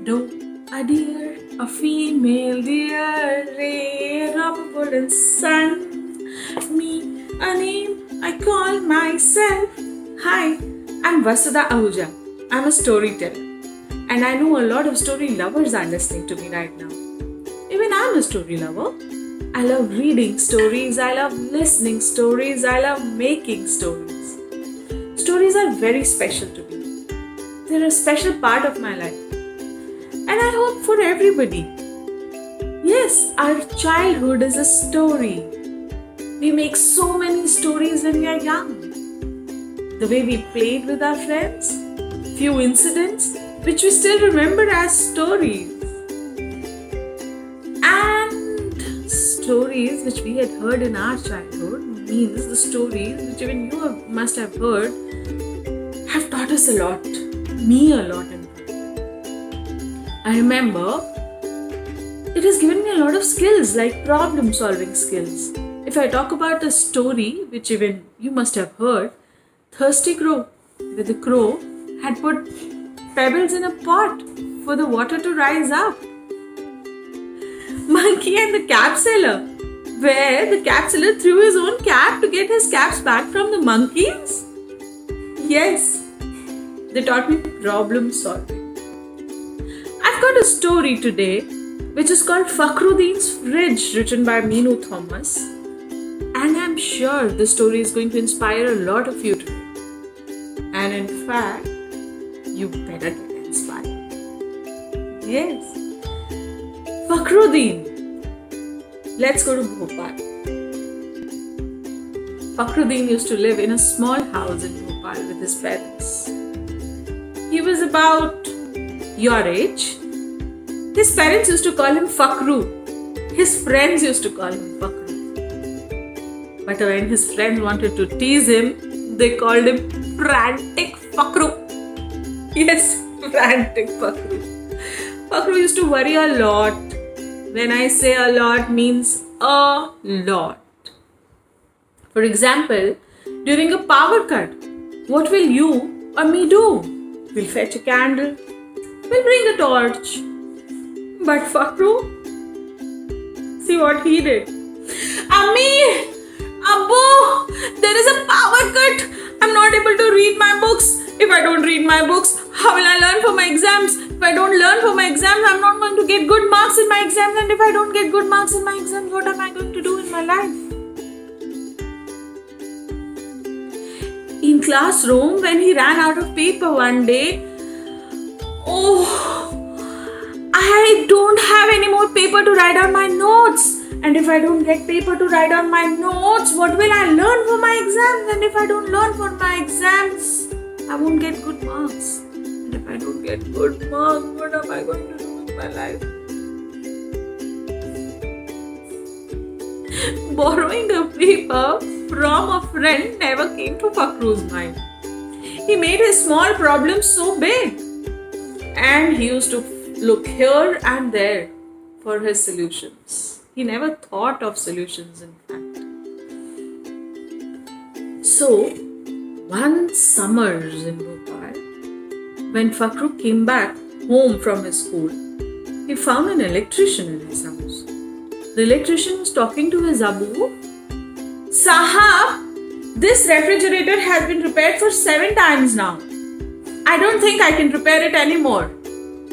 Doe, a deer, a female deer, rare of a golden sun. Me, a name I call myself. Hi, I'm Vasudha Ahuja. I'm a storyteller. And I know a lot of story lovers are listening to me right now. Even I'm a story lover. I love reading stories, I love listening stories, I love making stories. Stories are very special to me. They're a special part of my life. And I hope for everybody. Yes, our childhood is a story. We make so many stories when we are young. The way we played with our friends, few incidents which we still remember as stories. And stories which we had heard in our childhood means the stories which even you must have heard have taught us a lot. Me a lot in fact. I remember it has given me a lot of skills like problem solving skills. If I talk about a story which even you must have heard, Thirsty Crow, where the crow had put pebbles in a pot for the water to rise up. Monkey and the Cap Seller, where the cap seller threw his own cap to get his caps back from the monkeys. Yes, they taught me problem solving. I've got a story today which is called Fakhruddin's Fridge, written by Meenu Thomas, and I'm sure the story is going to inspire a lot of you today. And in fact, you better get inspired. Yes. Fakhruddin. Let's go to Bhopal. Fakhruddin used to live in a small house in Bhopal with his parents. He was about your age. His parents used to call him Fakhru. His friends used to call him Fakhru. But when his friends wanted to tease him, they called him Frantic Fakhru. Yes, Frantic Fakhru. Fakhru used to worry a lot. When I say a lot, means a lot. For example, during a power cut, what will you or me do? We'll fetch a candle. We'll bring a torch. But Fakhru, see what he did. Ammi! Abbu! There is a power cut! I'm not able to read my books. If I don't read my books, how will I learn for my exams? If I don't learn for my exams, I'm not going to get good marks in my exams. And if I don't get good marks in my exams, what am I going to do in my life? In classroom, when he ran out of paper one day, I don't have any more paper to write on my notes. And if I don't get paper to write on my notes, what will I learn for my exams? And if I don't learn for my exams, I won't get good marks. And if I don't get good marks, what am I going to do with my life? Borrowing a paper from a friend never came to Fakhru's mind. He made his small problems so big. And he used to look here and there for his solutions. He never thought of solutions, in fact. So, one summer in Bhopal, when Fakhru came back home from his school, he found an electrician in his house. The electrician was talking to his Abu. Sahab, this refrigerator has been repaired for 7 times now. I don't think I can repair it anymore.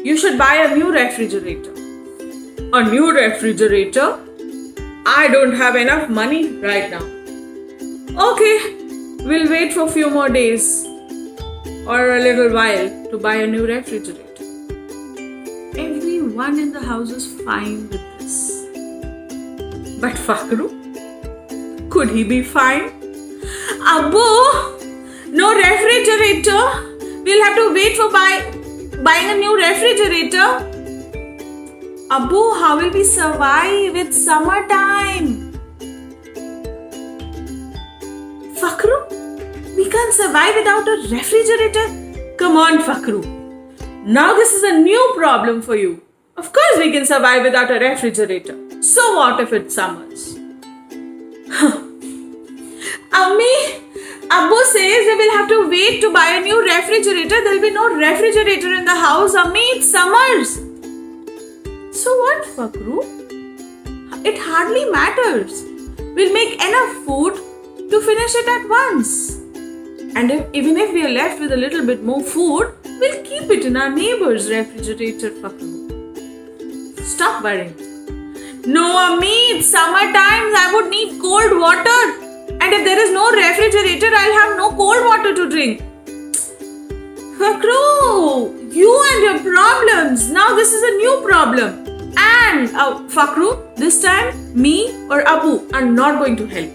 You should buy a new refrigerator. A new refrigerator? I don't have enough money right now. Okay, we'll wait for a few more days or a little while to buy a new refrigerator. Everyone in the house was fine with this. But Fakhru? Could he be fine? Abbu, no refrigerator. We'll have to wait for buying a new refrigerator. Abbu, how will we survive? It's summertime. Fakhru, we can't survive without a refrigerator. Come on, Fakhru. Now this is a new problem for you. Of course we can survive without a refrigerator. So what if it summers? Ammi, Abu says we will have to wait to buy a new refrigerator. There will be no refrigerator in the house. Ammi, it's summers. So what, Fakhru? It hardly matters. We'll make enough food to finish it at once. And even if we are left with a little bit more food, we'll keep it in our neighbor's refrigerator, Fakhru. Stop worrying. No, Ammi, it's summer times. I would need cold water. And if there is no refrigerator, I'll have no cold water to drink. Fakhru, you and your problems. Now this is a new problem. And Fakhru, this time me or Abu are not going to help.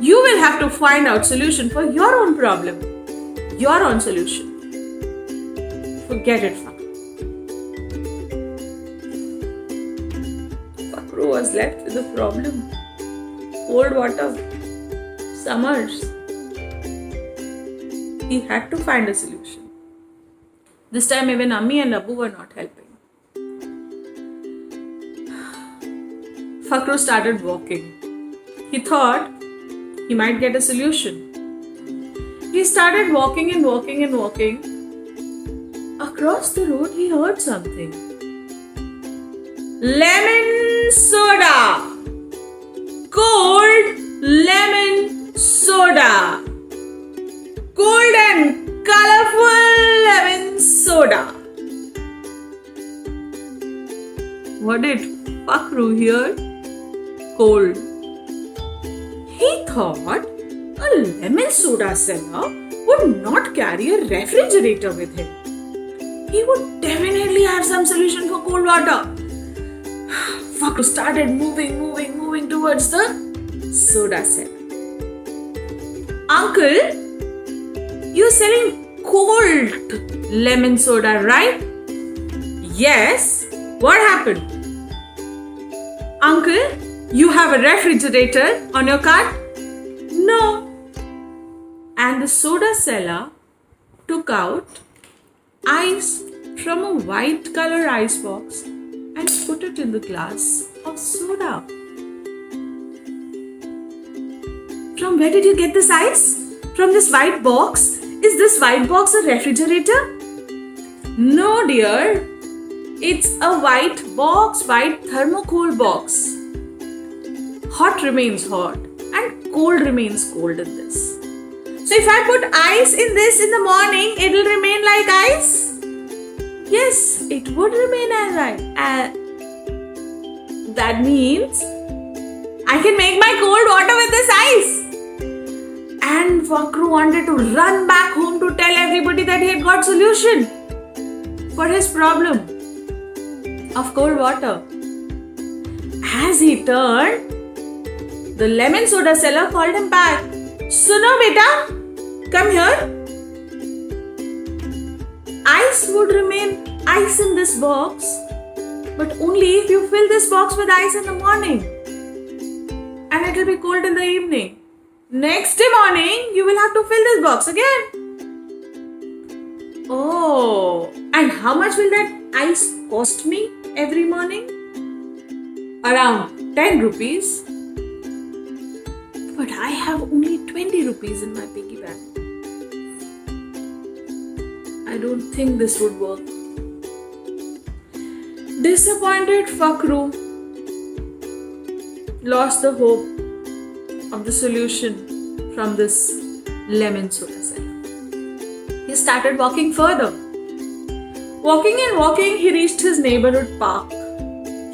You will have to find out solution for your own problem. Your own solution. Forget it, Fakhru. Fakhru was left with a problem. Cold water. Summers. He had to find a solution. This time even Ammi and Abu were not helping. Fakhru started walking. He thought he might get a solution. He started walking and walking and walking. Across the road he heard something. Lemon soda! Cold lemon soda! Cold and colorful lemon soda! What did Fakhru hear? Cold. He thought a lemon soda seller would not carry a refrigerator with him. He would definitely have some solution for cold water. Fakhru started moving towards the soda seller. Uncle, you're selling cold lemon soda, right? Yes. What happened? Uncle, you have a refrigerator on your cart? No. And the soda seller took out ice from a white color ice box and put it in the glass of soda. From where did you get this ice? From this white box? Is this white box a refrigerator? No, dear. It's a white box, white thermocol box. Hot remains hot and cold remains cold in this. So if I put ice in this in the morning, it will remain like ice? Yes, it would remain as ice. That means I can make my cold water with this ice. And Fakhru wanted to run back home to tell everybody that he had got solution for his problem of cold water. As he turned, the lemon soda seller called him back. Suno beta, come here. Ice would remain ice in this box, but only if you fill this box with ice in the morning. And it will be cold in the evening. Next day morning, you will have to fill this box again. Oh, and how much will that ice cost me every morning? Around 10 rupees. But I have only 20 rupees in my piggy bank. I don't think this would work. Disappointed Fakhru lost the hope of the solution from this lemon soda seller. He started walking further. Walking and walking, he reached his neighborhood park.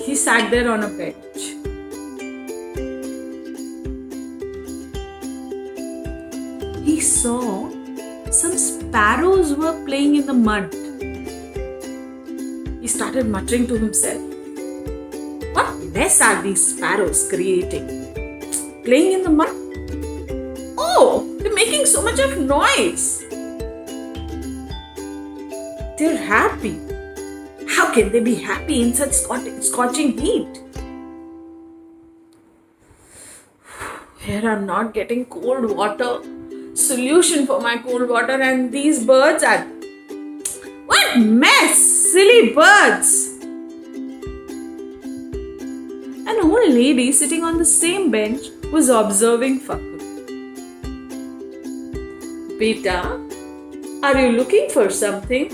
He sat there on a bench. He saw some sparrows were playing in the mud. He started muttering to himself, "What mess are these sparrows creating? Playing in the mud? Oh, they're making so much of noise. They're happy. How can they be happy in such scorching heat? Here I'm not getting cold water. Solution for my cold water, and these birds are... What mess! Silly birds!" An old lady sitting on the same bench was observing Fakhru. Beta, are you looking for something?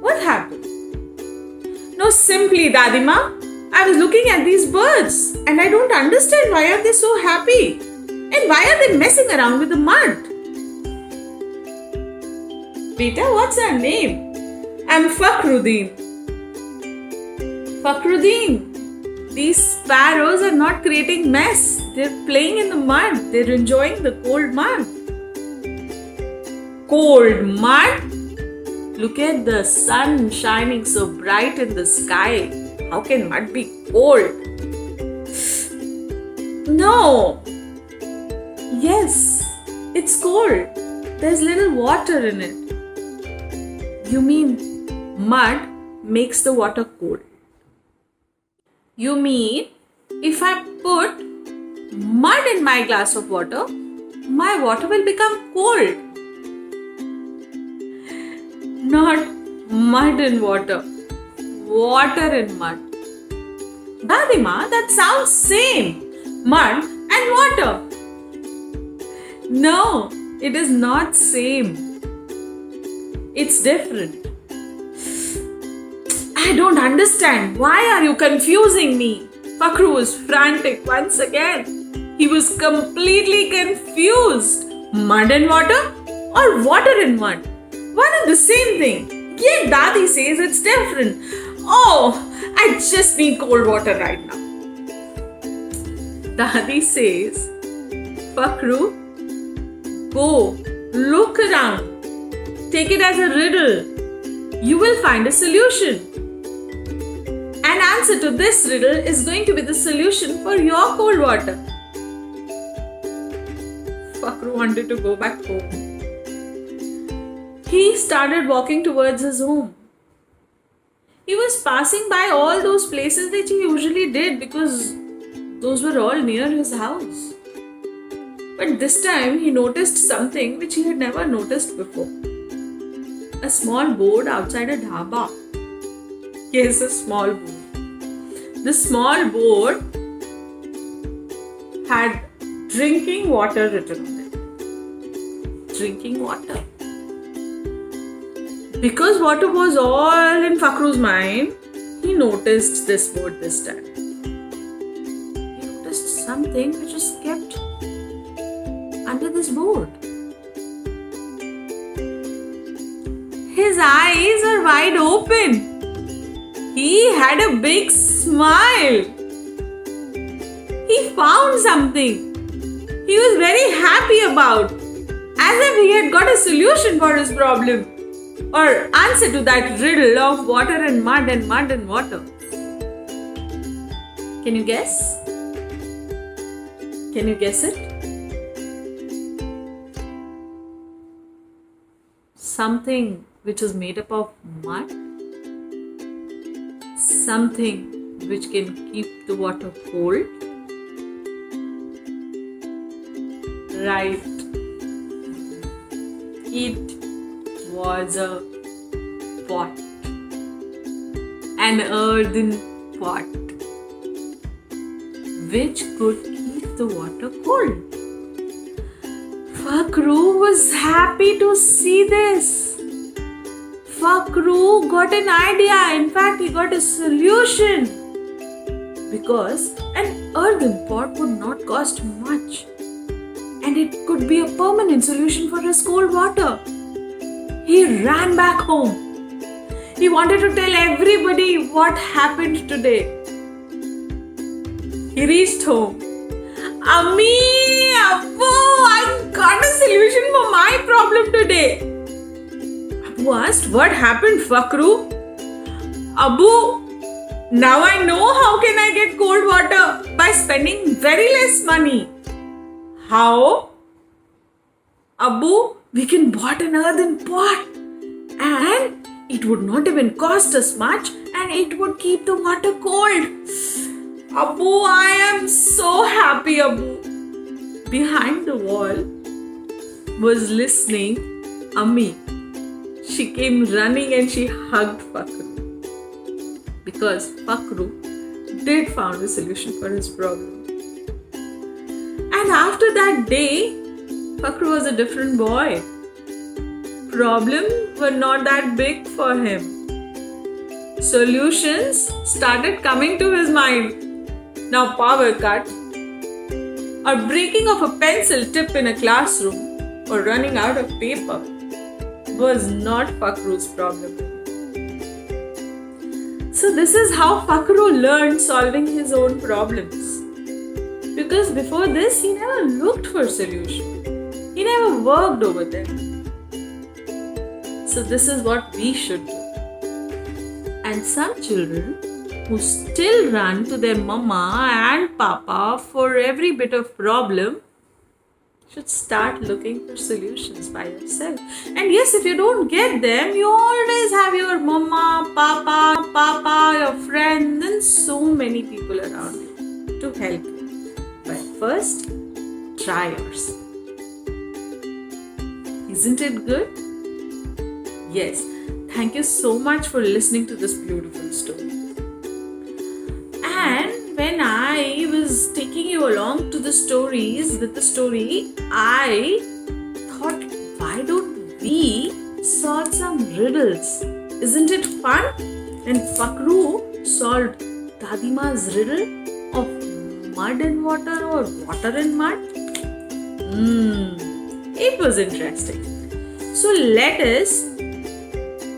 What happened? No, simply, Dadima, I was looking at these birds and I don't understand why are they so happy and why are they messing around with the mud? Beta, what's our name? I'm Fakhruddin. Fakhruddin, these sparrows are not creating mess. They're playing in the mud. They're enjoying the cold mud. Cold mud? Look at the sun shining so bright in the sky. How can mud be cold? No. Yes, it's cold. There's little water in it. You mean mud makes the water cold? You mean if I put mud in my glass of water, my water will become cold? Not mud in water, water in mud. Dadima, that sounds same. Mud and water. No, it is not same. It's different. I don't understand. Why are you confusing me? Fakhru was frantic once again. He was completely confused. Mud and water or water and mud? One and the same thing. Yet Dadi says it's different. Oh, I just need cold water right now. Dadi says, Fakhru, go, look around. Take it as a riddle. You will find a solution. An answer to this riddle is going to be the solution for your cold water. Fakhru wanted to go back home. He started walking towards his home. He was passing by all those places that he usually did because those were all near his house. But this time he noticed something which he had never noticed before. A small board outside a dhaba. Yes, a small board. The small board had drinking water written on it. Drinking water. Because water was all in Fakhru's mind, he noticed this board this time. He noticed something which was kept under this board. His eyes are wide open. He had a big smile. He found something he was very happy about, as if he had got a solution for his problem or answer to that riddle of water and mud and mud and water. Can you guess? Can you guess it? Something which is made up of mud, something which can keep the water cold. Right. It was a pot, an earthen pot, which could keep the water cold. Fakhru was happy to see this. Fakhru got an idea. In fact, he got a solution. Because an earthen pot would not cost much. And it could be a permanent solution for his cold water. He ran back home. He wanted to tell everybody what happened today. He reached home. Ammi, Abbu, I got a solution for my problem today. Abbu asked, what happened, Fakhru? Abbu, now I know how can I get cold water by spending very less money. How? Abbu, we can buy an earthen pot and it would not even cost us much and it would keep the water cold. Abbu, I am so happy, Abbu. Behind the wall was listening Ammi. She came running and she hugged Fakhru. Because Fakhru did found a solution for his problem. And after that day, Fakhru was a different boy. Problems were not that big for him. Solutions started coming to his mind. Now power cut, or breaking of a pencil tip in a classroom, or running out of paper was not Fakhru's problem. So this is how Fakhru learned solving his own problems. Because before this, he never looked for solutions. He never worked over them. So this is what we should do. And some children who still run to their mama and papa for every bit of problem should start looking for solutions by yourself. And yes, if you don't get them, you always have your mama, papa, your friends, and so many people around you to help you. But first, try yours. Isn't it good? Yes. Thank you so much for listening to this beautiful story. And when I was taking you along to the stories with the story, I thought, why don't we solve some riddles? Isn't it fun? And Fakhru solved Dadima's riddle of mud and water or water and mud. It was interesting. So let us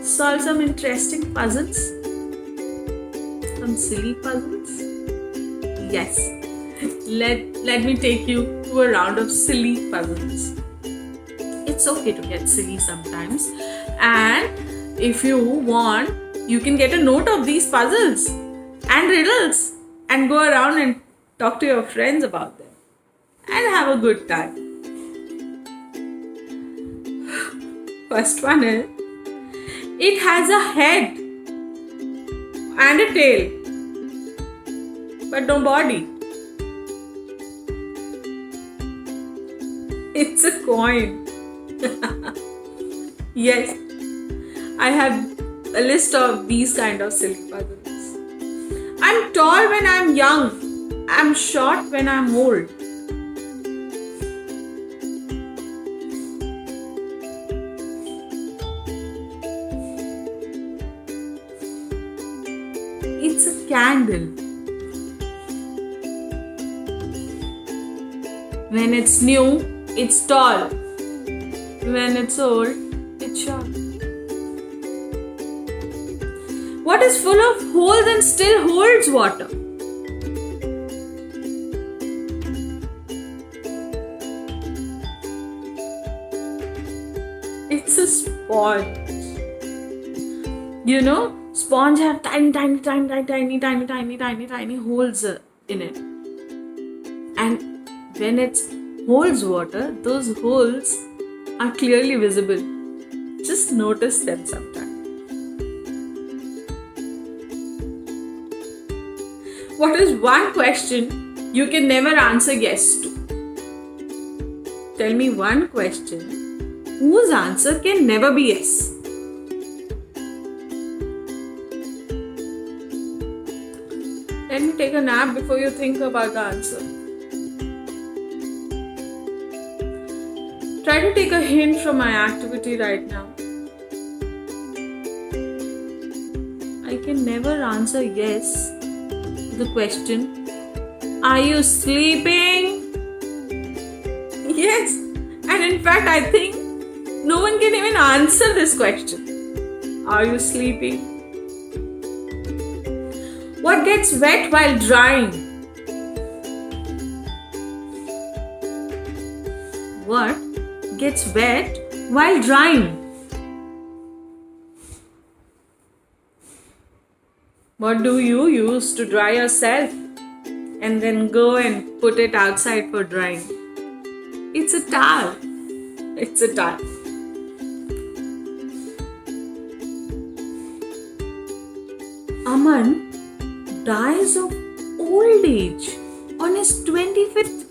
solve some interesting puzzles. Some silly puzzles. Yes. Let me take you to a round of silly puzzles. It's okay to get silly sometimes. And if you want, you can get a note of these puzzles and riddles and go around and talk to your friends about them and have a good time. First one is, it has a head and a tail, but no body. It's a coin. Yes, I have a list of these kind of silly puzzles. I'm tall when I'm young. I'm short when I'm old. It's a candle. When it's new, it's tall. When it's old, it's short. What is full of holes and still holds water? It's a sponge. You know, sponge have tiny holes in it. And when it holds water, those holes are clearly visible. Just notice them sometime. What is one question you can never answer yes to? Tell me one question whose answer can never be yes. Let me take a nap before you think about the answer. Try to take a hint from my activity right now. I can never answer yes to the question, are you sleeping? Yes. And in fact, I think no one can even answer this question. Are you sleeping? What gets wet while drying? What gets wet while drying? What do you use to dry yourself and then go and put it outside for drying? It's a towel. It's a towel. Aman dies of old age on his 25th